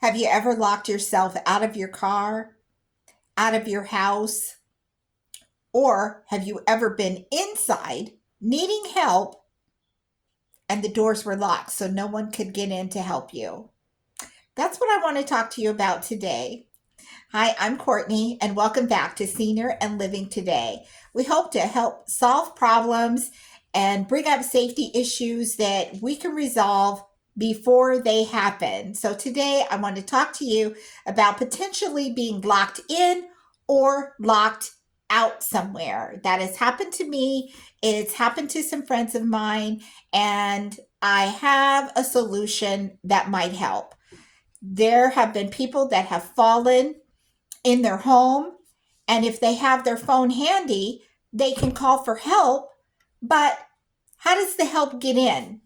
Have you ever locked yourself out of your car, out of your house? Or have you ever been inside needing help and the doors were locked so no one could get in to help you? That's what I want to talk to you about today. Hi, I'm Courtney, and welcome back to Senior and Living Today. We hope to help solve problems and bring up safety issues that we can resolve before they happen. So, today I want to talk to you about potentially being locked in or locked out somewhere. That has happened to me, it's happened to some friends of mine, and I have a solution that might help. There have been people that have fallen in their home. And if they have their phone handy, they can call for help. But how does the help get in?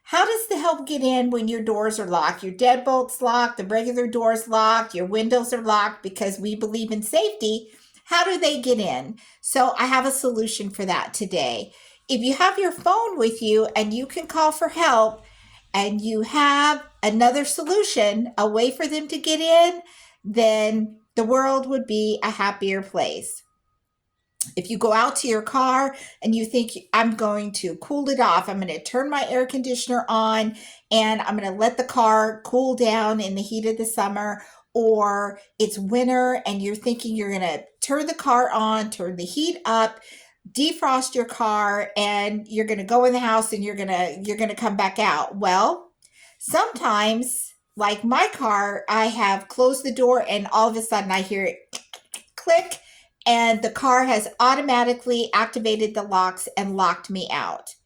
How does the help get in when your doors are locked? Your deadbolt's locked, the regular door's locked, your windows are locked because we believe in safety. How do they get in? So I have a solution for that today. If you have your phone with you and you can call for help and you have another solution, a way for them to get in, then the world would be a happier place. If you go out to your car and you think, I'm going to cool it off, I'm going to turn my air conditioner on and I'm going to let the car cool down in the heat of the summer, or it's winter and you're thinking you're going to turn the car on, turn the heat up, defrost your car, and you're going to go in the house and you're going to come back out. Well, sometimes, like my car, I have closed the door and all of a sudden I hear it click, and the car has automatically activated the locks and locked me out.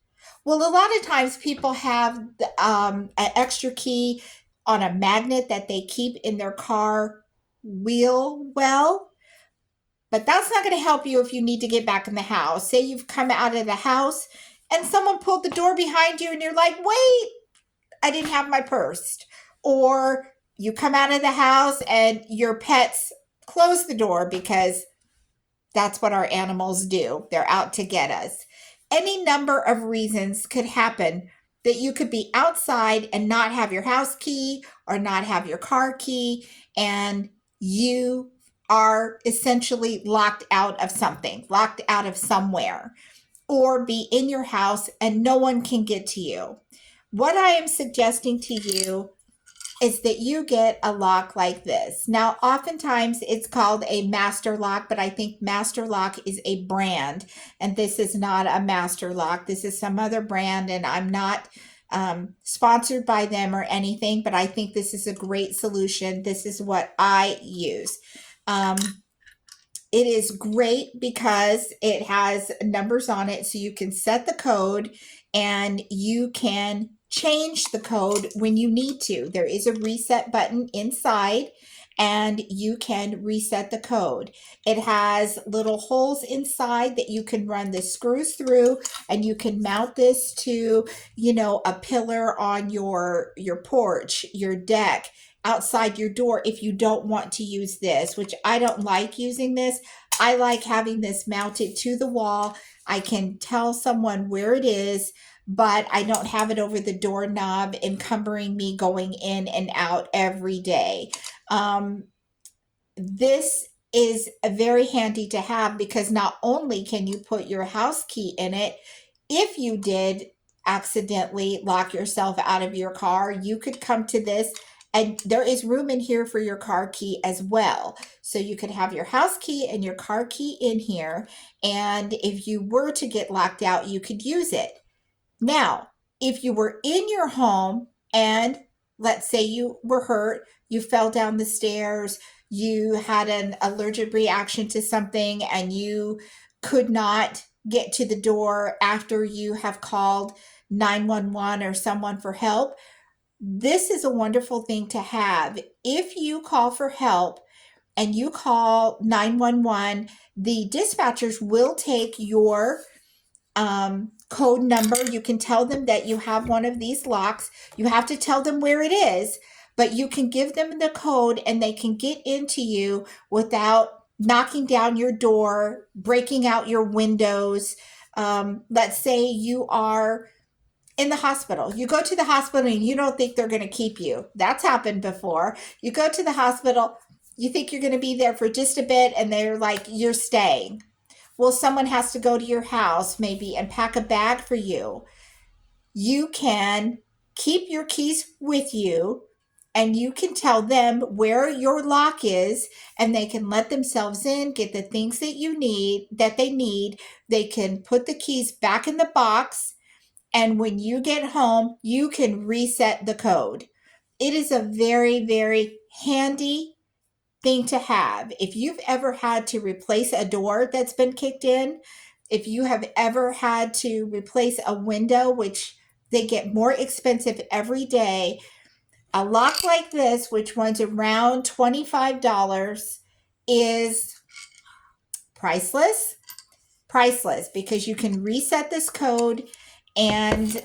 Well, a lot of times people have an extra key on a magnet that they keep in their car wheel well, but that's not going to help you if you need to get back in the house. Say you've come out of the house and someone pulled the door behind you and you're like, wait, I didn't have my purse. Or you come out of the house and your pets close the door because that's what our animals do. They're out to get us. Any number of reasons could happen that you could be outside and not have your house key or not have your car key, and you are essentially locked out of something, locked out of somewhere, or be in your house and no one can get to you. What I am suggesting to you is that you get a lock like this. Now, oftentimes it's called a master lock, but I think master lock is a brand, and this is not a master lock. This is some other brand, and I'm not sponsored by them or anything, but I think this is a great solution. This is what I use. Um, it is great because it has numbers on it, so you can set the code and you can change the code when you need to. There is a reset button inside and you can reset the code. It has little holes inside that you can run the screws through, and you can mount this to, a pillar on your porch, your deck, outside your door if you don't want to use this, which I don't like using this. I like having this mounted to the wall. I can tell someone where it is, but I don't have it over the doorknob encumbering me going in and out every day. This is very handy to have because not only can you put your house key in it, if you did accidentally lock yourself out of your car, you could come to this and there is room in here for your car key as well. So you could have your house key and your car key in here. And if you were to get locked out, you could use it. Now, if you were in your home and let's say you were hurt, you fell down the stairs, you had an allergic reaction to something, and you could not get to the door after you have called 911 or someone for help, this is a wonderful thing to have. If you call for help and you call 911, the dispatchers will take your code number. You can tell them that you have one of these locks. You have to tell them where it is, but you can give them the code and they can get into you without knocking down your door, breaking out your windows. Let's say you are in the hospital. You go to the hospital and you don't think they're going to keep you. That's happened before. You go to the hospital, you think you're going to be there for just a bit, and they're like, you're staying. Well, someone has to go to your house maybe and pack a bag for you. You can keep your keys with you, and you can tell them where your lock is, and they can let themselves in, get the things that they need. They can put the keys back in the box, and when you get home, you can reset the code. It is a very, very handy thing to have. If you've ever had to replace a door that's been kicked in, if you have ever had to replace a window, which they get more expensive every day, a lock like this, which runs around $25, is priceless. Priceless, because you can reset this code. And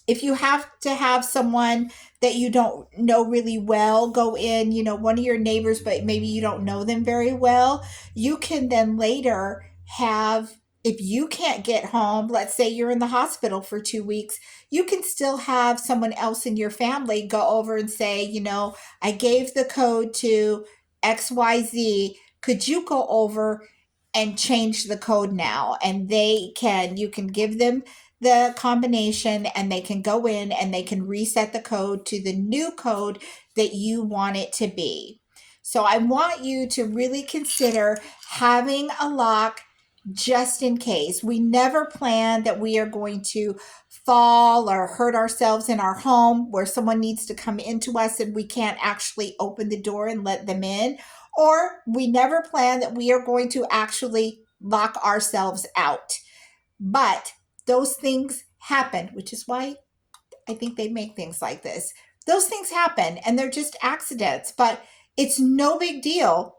if you have to have someone that you don't know really well go in, one of your neighbors, but maybe you don't know them very well, you can then later have, if you can't get home, let's say you're in the hospital for 2 weeks, you can still have someone else in your family go over and say, I gave the code to XYZ. Could you go over and change the code now? And you can give them the combination, and they can go in and they can reset the code to the new code that you want it to be. So I want you to really consider having a lock just in case. We never plan that we are going to fall or hurt ourselves in our home where someone needs to come into us and we can't actually open the door and let them in. Or we never plan that we are going to actually lock ourselves out. But those things happen, which is why I think they make things like this. Those things happen and they're just accidents, but it's no big deal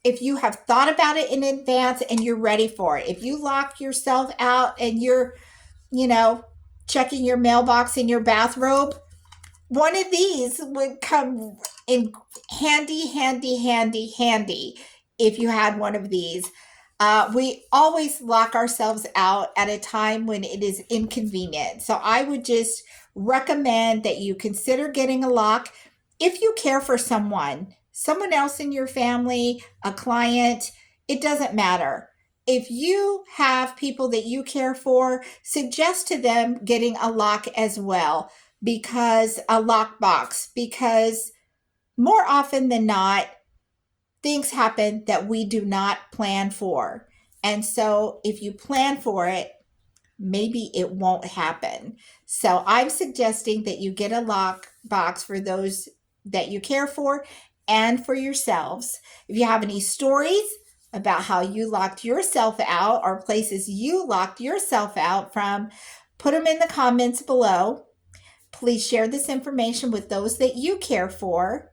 if you have thought about it in advance and you're ready for it. If you lock yourself out and you're, checking your mailbox in your bathrobe, one of these would come in handy, handy, handy, handy if you had one of these. We always lock ourselves out at a time when it is inconvenient. So I would just recommend that you consider getting a lock if you care for someone else in your family, a client, it doesn't matter. If you have people that you care for, suggest to them getting a lock as well, because a lockbox, because more often than not, things happen that we do not plan for. And so if you plan for it, maybe it won't happen. So I'm suggesting that you get a lock box for those that you care for and for yourselves. If you have any stories about how you locked yourself out or places you locked yourself out from, put them in the comments below. Please share this information with those that you care for.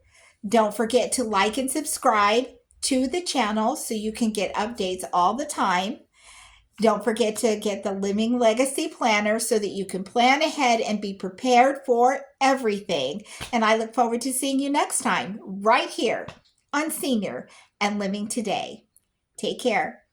Don't forget to like and subscribe to the channel so you can get updates all the time. Don't forget to get the Living Legacy Planner so that you can plan ahead and be prepared for everything. And I look forward to seeing you next time right here on Senior and Living Today. Take care.